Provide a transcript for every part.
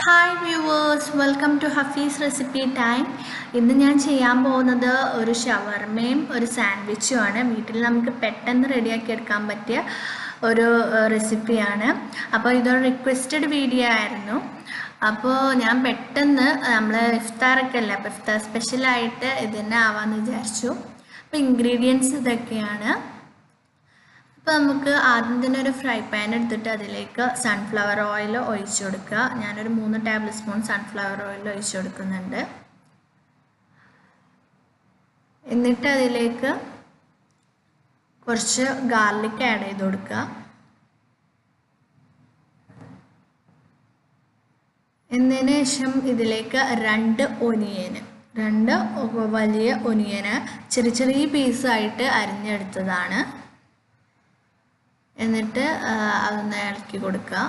Hi viewers, welcome to Hafees recipe time. ഇന്ന് ഞാൻ ചെയ്യാൻ പോകുന്നത് ഒരു ഷവർമയും ഒരു സാൻഡ്വിച്ചുമാണ്. വീട്ടിൽ നമുക്ക് പെട്ടെന്ന് റെഡിയാക്കി എടുക്കാൻ പറ്റിയ ഒരു റെസിപ്പിയാണ്. അപ്പോൾ ഇതൊരു റിക്വസ്റ്റഡ് വീഡിയോ ആയിരുന്നു. അപ്പോൾ ഞാൻ പെട്ടെന്ന് നമ്മൾ ഇഫ്താറൊക്കെ അല്ലേ, അപ്പോൾ ഇഫ്താർ സ്പെഷ്യലായിട്ട് ഇതിനെ ആവാമെന്ന് വിചാരിച്ചു. അപ്പോൾ ഇൻഗ്രീഡിയൻസ് ഇതൊക്കെയാണ്. അപ്പോൾ നമുക്ക് ആദ്യം തന്നെ ഒരു ഫ്രൈ പാൻ എടുത്തിട്ട് അതിലേക്ക് സൺഫ്ലവർ ഓയിൽ ഒഴിച്ചു കൊടുക്കുക. ഞാനൊരു 3 ടേബിൾ സ്പൂൺ സൺഫ്ലവർ ഓയിൽ ഒഴിച്ചു കൊടുക്കുന്നുണ്ട്. എന്നിട്ട് അതിലേക്ക് കുറച്ച് ഗാർലിക് ആഡ് ചെയ്ത് കൊടുക്കുക. എന്നതിന് ശേഷം ഇതിലേക്ക് 2 വലിയ ഒനിയന് ചെറിയ ചെറിയ പീസായിട്ട് അരിഞ്ഞെടുത്തതാണ്. എന്നിട്ട് അതൊന്ന് ഇളക്കി കൊടുക്കുക.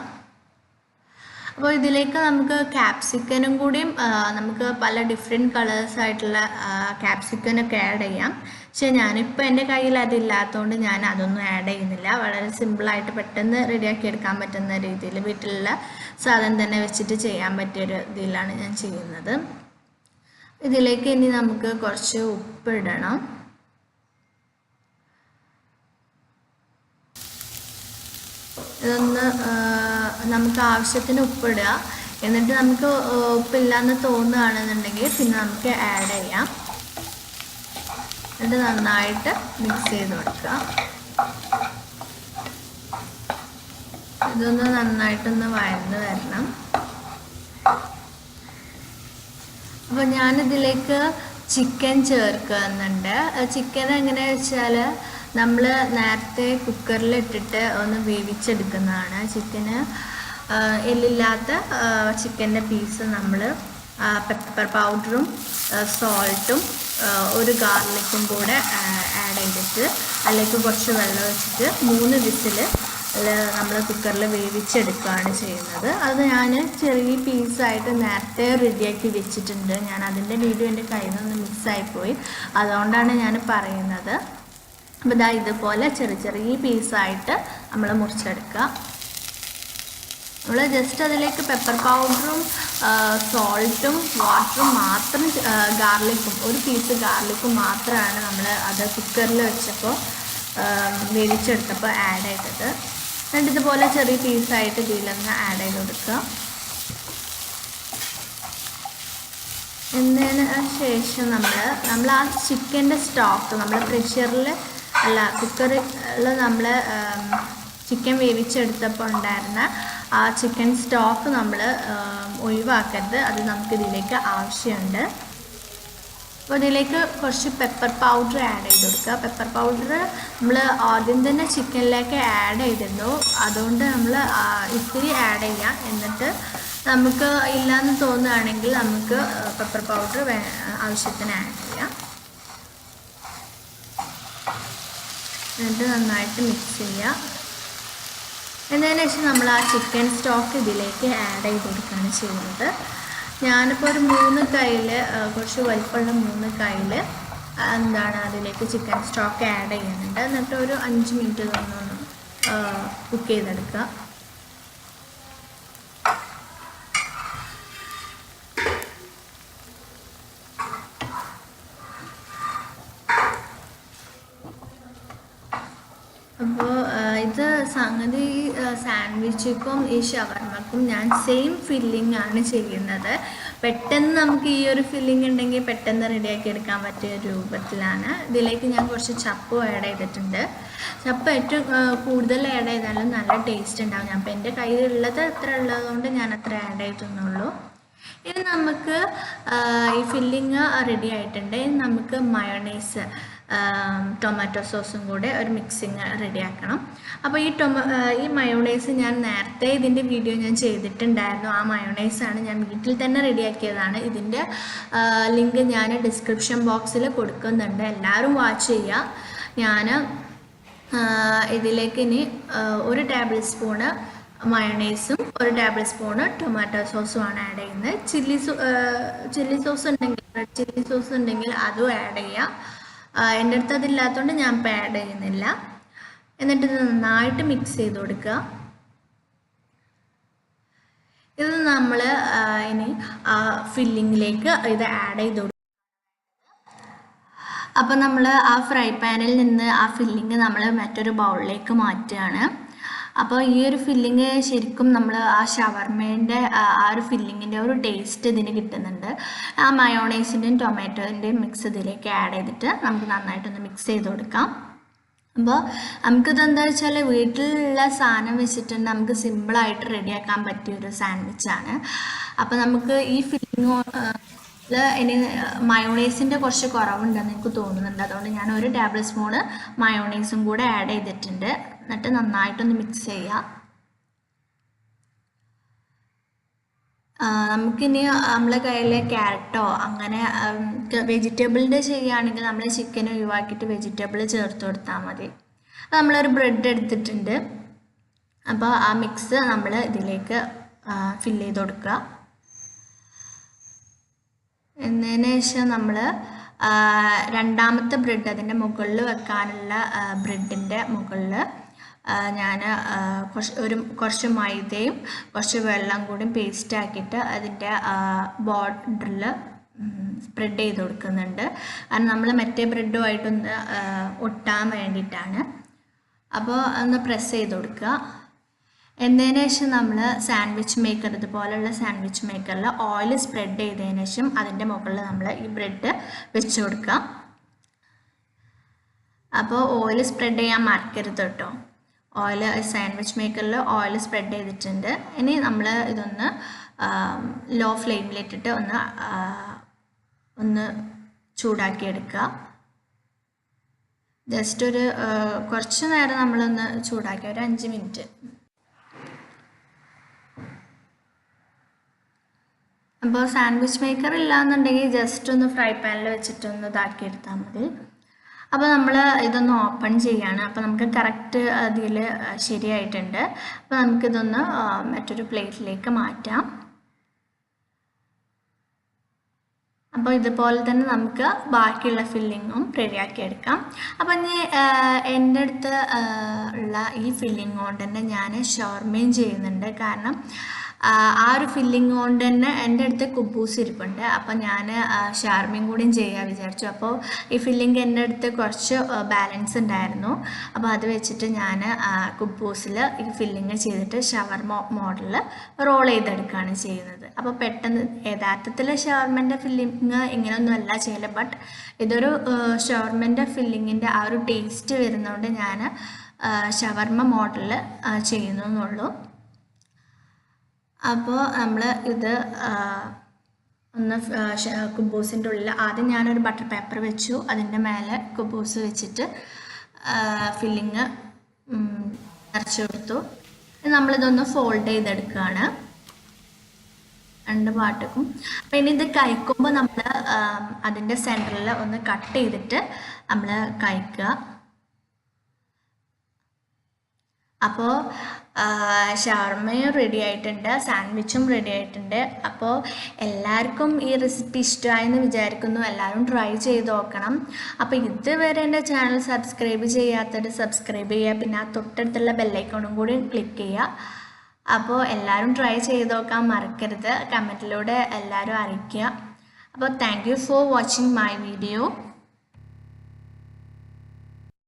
അപ്പോൾ ഇതിലേക്ക് നമുക്ക് ക്യാപ്സിക്കനും കൂടിയും നമുക്ക് പല ഡിഫറെൻറ്റ് കളേഴ്സ് ആയിട്ടുള്ള ക്യാപ്സിക്കനൊക്കെ ആഡ് ചെയ്യാം. പക്ഷേ ഞാനിപ്പോൾ എൻ്റെ കയ്യിൽ അതില്ലാത്തതുകൊണ്ട് ഞാൻ അതൊന്നും ആഡ് ചെയ്യുന്നില്ല. വളരെ സിമ്പിളായിട്ട് പെട്ടെന്ന് റെഡിയാക്കി എടുക്കാൻ പറ്റുന്ന രീതിയിൽ വീട്ടിലുള്ള സാധനം തന്നെ വെച്ചിട്ട് ചെയ്യാൻ പറ്റിയൊരു ഇതിലാണ് ഞാൻ ചെയ്യുന്നത്. ഇതിലേക്ക് ഇനി നമുക്ക് കുറച്ച് ഉപ്പ് ഇടണം. ഇതൊന്ന് നമുക്ക് ആവശ്യത്തിന് ഉപ്പിടുക. എന്നിട്ട് നമുക്ക് ഉപ്പില്ലാന്ന് തോന്നുകയാണെന്നുണ്ടെങ്കിൽ പിന്നെ നമുക്ക് ആഡ് ചെയ്യാം. എന്നിട്ട് നന്നായിട്ട് മിക്സ് ചെയ്ത് കൊടുക്കുക. ഇതൊന്ന് നന്നായിട്ടൊന്ന് വഴന്ന് വരണം. അപ്പോൾ ഞാനിതിലേക്ക് ചിക്കൻ ചേർക്കുന്നുണ്ട്. ചിക്കൻ എങ്ങനെയാണെന്ന് വെച്ചാൽ നമ്മൾ നേരത്തെ കുക്കറിലിട്ടിട്ട് ഒന്ന് വേവിച്ചെടുക്കുന്നതാണ്. ചിക്കന് എല്ലില്ലാത്ത ചിക്കൻ്റെ പീസ് നമ്മൾ പെപ്പർ പൗഡറും സോൾട്ടും ഒരു ഗാർലിക്കും കൂടെ ആഡ് ചെയ്തിട്ട് അതിലേക്ക് കുറച്ച് വെള്ളം വെച്ചിട്ട് 3 വിസിൽ നമ്മൾ കുക്കറിൽ വേവിച്ചെടുക്കുകയാണ് ചെയ്യുന്നത്. അത് ഞാൻ ചെറിയ പീസായിട്ട് നേരത്തെ റെഡിയാക്കി വെച്ചിട്ടുണ്ട്. ഞാൻ അതിൻ്റെ വീഡിയോ എൻ്റെ കയ്യിൽ നിന്ന് മിക്സായിപ്പോയി, അതുകൊണ്ടാണ് ഞാൻ പറയുന്നത്. അപ്പോൾ ഇതാ ഇതുപോലെ ചെറിയ ചെറിയ പീസായിട്ട് നമ്മൾ മുറിച്ചെടുക്കുക. നമ്മൾ ജസ്റ്റ് അതിലേക്ക് പെപ്പർ പൗഡറും സോൾട്ടും വാട്ടറും മാത്രം ഗാർലിക്കും ഒരു പീസ് ഗാർലിക്കും മാത്രമാണ് നമ്മൾ അത് കുക്കറിൽ വെച്ചപ്പോൾ വേവിച്ചെടുത്തപ്പോൾ ആഡ് ചെയ്തത്. എന്നിട്ട് ഇതുപോലെ ചെറിയ പീസായിട്ട് ഇതിലൊന്ന് ആഡ് ചെയ്ത് കൊടുക്കുക. എന്നതിന് ശേഷം നമ്മൾ ആ ചിക്കൻ്റെ സ്റ്റോക്ക് നമ്മൾ പ്രഷറിൽ അല്ല കുക്കറിൽ നമ്മൾ ചിക്കൻ വേവിച്ചെടുത്തപ്പോൾ ഉണ്ടായിരുന്ന ആ ചിക്കൻ സ്റ്റോക്ക് നമ്മൾ ഒഴിവാക്കരുത്. അത് നമുക്കിതിലേക്ക് ആവശ്യമുണ്ട്. അപ്പോൾ ഇതിലേക്ക് കുറച്ച് പെപ്പർ പൗഡർ ആഡ് ചെയ്ത് കൊടുക്കുക. പെപ്പർ പൗഡർ നമ്മൾ ആദ്യം തന്നെ ചിക്കനിലേക്ക് ആഡ് ചെയ്തിരുന്നു, അതുകൊണ്ട് നമ്മൾ ഇത്തിരി ആഡ് ചെയ്യാം. എന്നിട്ട് നമുക്ക് ഇല്ലയെന്ന് തോന്നുകയാണെങ്കിൽ നമുക്ക് പെപ്പർ പൗഡർ ആവശ്യത്തിന് ആഡ് ചെയ്യാം. എന്നിട്ട് നന്നായിട്ട് മിക്സ് ചെയ്യുക. എന്നതിന് ശേഷം നമ്മൾ ആ ചിക്കൻ സ്റ്റോക്ക് ഇതിലേക്ക് ആഡ് ചെയ്ത് കൊടുക്കുകയാണ് ചെയ്യുന്നത്. ഞാനിപ്പോൾ ഒരു 3 കയ്യിൽ കുറച്ച് വലിപ്പമുള്ള 3 കയ്യിൽ അതിലേക്ക് ചിക്കൻ സ്റ്റോക്ക് ആഡ് ചെയ്യുന്നുണ്ട്. എന്നിട്ട് ഒരു 5 മിനിറ്റ് തോന്നുന്നു കുക്ക് ചെയ്തെടുക്കുക. അപ്പോൾ ഇത് സംഗതി സാൻഡ്വിച്ചിക്കും ഈ ഷവർമക്കും ഞാൻ സെയിം ഫില്ലിംഗ് ആണ് ചെയ്യുന്നത്. പെട്ടെന്ന് നമുക്ക് ഈ ഒരു ഫില്ലിംഗ് ഉണ്ടെങ്കിൽ പെട്ടെന്ന് റെഡിയാക്കി എടുക്കാൻ പറ്റിയ രൂപത്തിലാണ്. ഇതിലേക്ക് ഞാൻ കുറച്ച് ചപ്പും ആഡ് ചെയ്തിട്ടുണ്ട്. ചപ്പ് ഏറ്റവും കൂടുതൽ ആഡ് ചെയ്താലും നല്ല ടേസ്റ്റ് ഉണ്ടാവും. ഞാൻ ഇപ്പോൾ എൻ്റെ കയ്യിലുള്ളത് അത്ര ഉള്ളതുകൊണ്ട് ഞാൻ അത്ര ആഡ് ചെയ്തെന്നുള്ളൂ. ഇനി നമുക്ക് ഈ ഫില്ലിങ് റെഡി ആയിട്ടുണ്ട്. ഇനി നമുക്ക് മയോണൈസ് ടൊമാറ്റോ സോസും കൂടെ ഒരു മിക്സിങ് റെഡിയാക്കണം. അപ്പോൾ ഈ മയോണൈസ് ഞാൻ നേരത്തെ ഇതിൻ്റെ വീഡിയോ ഞാൻ ചെയ്തിട്ടുണ്ടായിരുന്നു. ആ മയോണൈസാണ് ഞാൻ വീട്ടിൽ തന്നെ റെഡിയാക്കിയതാണ്. ഇതിൻ്റെ ലിങ്ക് ഞാൻ ഡിസ്ക്രിപ്ഷൻ ബോക്സിൽ കൊടുക്കുന്നുണ്ട്, എല്ലാവരും വാച്ച് ചെയ്യുക. ഞാൻ ഇതിലേക്ക് ഇനി 1 ടേബിൾ സ്പൂണ് മയോണൈസും 1 ടേബിൾ സ്പൂണ് ടൊമാറ്റോ സോസുമാണ് ആഡ് ചെയ്യുന്നത്. ചില്ലി സോസ് ഉണ്ടെങ്കിൽ റെഡ് ചില്ലി സോസ് ഉണ്ടെങ്കിൽ അതും ആഡ് ചെയ്യാം. എൻ്റെ അടുത്ത് അതില്ലാത്തതുകൊണ്ട് ഞാൻ ഇപ്പോൾ ആഡ് ചെയ്യുന്നില്ല. എന്നിട്ട് ഇത് നന്നായിട്ട് മിക്സ് ചെയ്ത് കൊടുക്കുക. ഇത് നമ്മൾ ഇനി ഫില്ലിങ്ങിലേക്ക് ഇത് ആഡ് ചെയ്ത് കൊടുക്കും. അപ്പോൾ നമ്മൾ ആ ഫ്രൈ പാനിൽ നിന്ന് ആ ഫില്ലിങ് നമ്മൾ മറ്റൊരു ബൗളിലേക്ക് മാറ്റുകയാണ്. അപ്പോൾ ഈ ഒരു ഫില്ലിങ് ശരിക്കും നമ്മൾ ആ ഷവർമേൻ്റെ ആ ഒരു ഫില്ലിങ്ങിൻ്റെ ഒരു ടേസ്റ്റ് ഇതിന് കിട്ടുന്നുണ്ട്. ആ മയോണൈസിൻ്റെയും ടൊമാറ്റോൻ്റെയും മിക്സ് ഇതിലേക്ക് ആഡ് ചെയ്തിട്ട് നമുക്ക് നന്നായിട്ടൊന്ന് മിക്സ് ചെയ്ത് കൊടുക്കാം. അപ്പോൾ നമുക്കിതെന്താ വെച്ചാൽ വീട്ടിലുള്ള സാധനം വെച്ചിട്ട് നമുക്ക് സിമ്പിളായിട്ട് റെഡിയാക്കാൻ പറ്റിയൊരു സാൻഡ്വിച്ചാണ്. അപ്പോൾ നമുക്ക് ഈ ഫില്ലിങ് ഇനി മയോണൈസിൻ്റെ കുറച്ച് കുറവുണ്ടെന്ന് എനിക്ക് തോന്നുന്നുണ്ട്. അതുകൊണ്ട് ഞാൻ 1 ടേബിൾ സ്പൂണ് മയോണൈസും കൂടെ ആഡ് ചെയ്തിട്ടുണ്ട്. എന്നിട്ട് നന്നായിട്ടൊന്ന് മിക്സ് ചെയ്യുക. നമുക്കിനി നമ്മളെ കയ്യിൽ ക്യാരറ്റോ അങ്ങനെ വെജിറ്റബിളിൻ്റെ ചെയ്യുകയാണെങ്കിൽ നമ്മൾ ചിക്കൻ ഒഴിവാക്കിയിട്ട് വെജിറ്റബിൾ ചേർത്ത് കൊടുത്താൽ മതി. അപ്പോൾ നമ്മളൊരു ബ്രെഡ് എടുത്തിട്ടുണ്ട്. അപ്പോൾ ആ മിക്സ് നമ്മൾ ഇതിലേക്ക് ഫില്ല് ചെയ്ത് കൊടുക്കുക. എന്നതിന് ശേഷം നമ്മൾ രണ്ടാമത്തെ ബ്രെഡ് അതിൻ്റെ മുകളിൽ വെക്കാനുള്ള ബ്രെഡിൻ്റെ മുകളിൽ ഞാൻ കുറച്ച് മൈദയും കുറച്ച് വെള്ളം കൂടി പേസ്റ്റ് ആക്കിയിട്ട് അതിൻ്റെ ബോർഡറിൽ സ്പ്രെഡ് ചെയ്ത് കൊടുക്കുന്നുണ്ട്. കാരണം നമ്മൾ മറ്റേ ബ്രെഡുമായിട്ടൊന്ന് ഒട്ടാൻ വേണ്ടിയിട്ടാണ്. അപ്പോൾ ഒന്ന് പ്രസ് ചെയ്ത് കൊടുക്കുക. എന്നതിന് ശേഷം നമ്മൾ സാൻഡ്വിച്ച് മേക്കർ, ഇതുപോലെയുള്ള സാൻഡ്വിച്ച് മേക്കറിൽ ഓയിൽ സ്പ്രെഡ് ചെയ്തതിന് ശേഷം അതിൻ്റെ മുകളിൽ നമ്മൾ ഈ ബ്രെഡ് വെച്ച് കൊടുക്കുക. അപ്പോൾ ഓയിൽ സ്പ്രെഡ് ചെയ്യാൻ മറക്കരുത് കേട്ടോ. ഓയിൽ സാൻഡ്വിച്ച് മേക്കറിൽ ഓയിൽ സ്പ്രെഡ് ചെയ്തിട്ടുണ്ട്. ഇനി നമ്മൾ ഇതൊന്ന് ലോ ഫ്ലെയിമിലിട്ടിട്ട് ഒന്ന് ചൂടാക്കി എടുക്കുക. ജസ്റ്റ് കുറച്ച് നേരം നമ്മളൊന്ന് ചൂടാക്കി, ഒരു 5 മിനിറ്റ്. അപ്പോൾ സാൻഡ്വിച്ച് മേക്കർ ഇല്ലാന്നുണ്ടെങ്കിൽ ജസ്റ്റ് ഒന്ന് ഫ്രൈ പാനിൽ വെച്ചിട്ടൊന്ന് ഇതാക്കി എടുത്താൽ മതി. അപ്പോൾ നമ്മൾ ഇതൊന്ന് ഓപ്പൺ ചെയ്യാണ്. അപ്പോൾ നമുക്ക് കറക്റ്റ് അതിൽ ശരിയായിട്ടുണ്ട്. അപ്പോൾ നമുക്കിതൊന്ന് മറ്റൊരു പ്ലേറ്റിലേക്ക് മാറ്റാം. അപ്പോൾ ഇതുപോലെ തന്നെ നമുക്ക് ബാക്കിയുള്ള ഫില്ലിങ്ങും റെഡിയാക്കി എടുക്കാം. അപ്പം ഇനി എൻ്റെ അടുത്ത് ഉള്ള ഈ ഫില്ലിങ് കൊണ്ട് തന്നെ ഞാൻ ഷവർമയും ചെയ്യുന്നുണ്ട്. കാരണം ആ ഒരു ഫില്ലിങ് കൊണ്ട് തന്നെ എൻ്റെ അടുത്ത് കുബൂസ് ഇരിപ്പുണ്ട്. അപ്പോൾ ഞാൻ ഷവർമയും കൂടിയും ചെയ്യാൻ വിചാരിച്ചു. അപ്പോൾ ഈ ഫില്ലിങ് എൻ്റെ അടുത്ത് കുറച്ച് ബാലൻസ് ഉണ്ടായിരുന്നു. അപ്പോൾ അത് വെച്ചിട്ട് ഞാൻ കുബൂസിൽ ഈ ഫില്ലിങ് ചെയ്തിട്ട് ഷവർമ മോഡലിൽ റോൾ ചെയ്തെടുക്കുകയാണ് ചെയ്യുന്നത്. അപ്പോൾ പെട്ടെന്ന് യഥാർത്ഥത്തിൽ ഷവർമൻ്റെ ഫില്ലിങ് ഇങ്ങനെയൊന്നും അല്ല ചെയ്യല്. ബട്ട് ഇതൊരു ഷവർമൻ്റെ ഫില്ലിങ്ങിൻ്റെ ആ ഒരു ടേസ്റ്റ് വരുന്നതുകൊണ്ട് ഞാൻ ഷവർമ മോഡലിൽ ചെയ്യുന്നുള്ളൂ. അപ്പോൾ നമ്മൾ ഇത് ഒന്ന് കുബൂസിൻ്റെ ഉള്ളിൽ ആദ്യം ഞാനൊരു ബട്ടർ പേപ്പർ വെച്ചു. അതിൻ്റെ മേലെ കുബൂസ് വെച്ചിട്ട് ഫില്ലിങ് നിറച്ച് കൊടുത്തു. നമ്മളിതൊന്ന് ഫോൾഡ് ചെയ്തെടുക്കുകയാണ് 2 പാർട്ടും. അപ്പം ഇനി ഇത് കഴിക്കുമ്പോൾ നമ്മൾ അതിൻ്റെ സെൻറ്ററിൽ ഒന്ന് കട്ട് ചെയ്തിട്ട് നമ്മൾ കഴിക്കുക. അപ്പോൾ ഷവർമയും റെഡി ആയിട്ടുണ്ട്, സാൻഡ്വിച്ചും റെഡി ആയിട്ടുണ്ട്. അപ്പോൾ എല്ലാവർക്കും ഈ റെസിപ്പി ഇഷ്ടമായെന്ന് വിചാരിക്കുന്നു. എല്ലാവരും ട്രൈ ചെയ്ത് നോക്കണം. അപ്പോൾ ഇതുവരെ എൻ്റെ ചാനൽ സബ്സ്ക്രൈബ് ചെയ്യാത്തവർ സബ്സ്ക്രൈബ് ചെയ്യുക. പിന്നെ ആ തൊട്ടടുത്തുള്ള ബെല്ലൈക്കോണും കൂടി ക്ലിക്ക് ചെയ്യുക. അപ്പോൾ എല്ലാവരും ട്രൈ ചെയ്ത് നോക്കാൻ മറക്കരുത്. കമൻറ്റിലൂടെ എല്ലാവരും അറിയിക്കുക. അപ്പോൾ thank you for watching my video.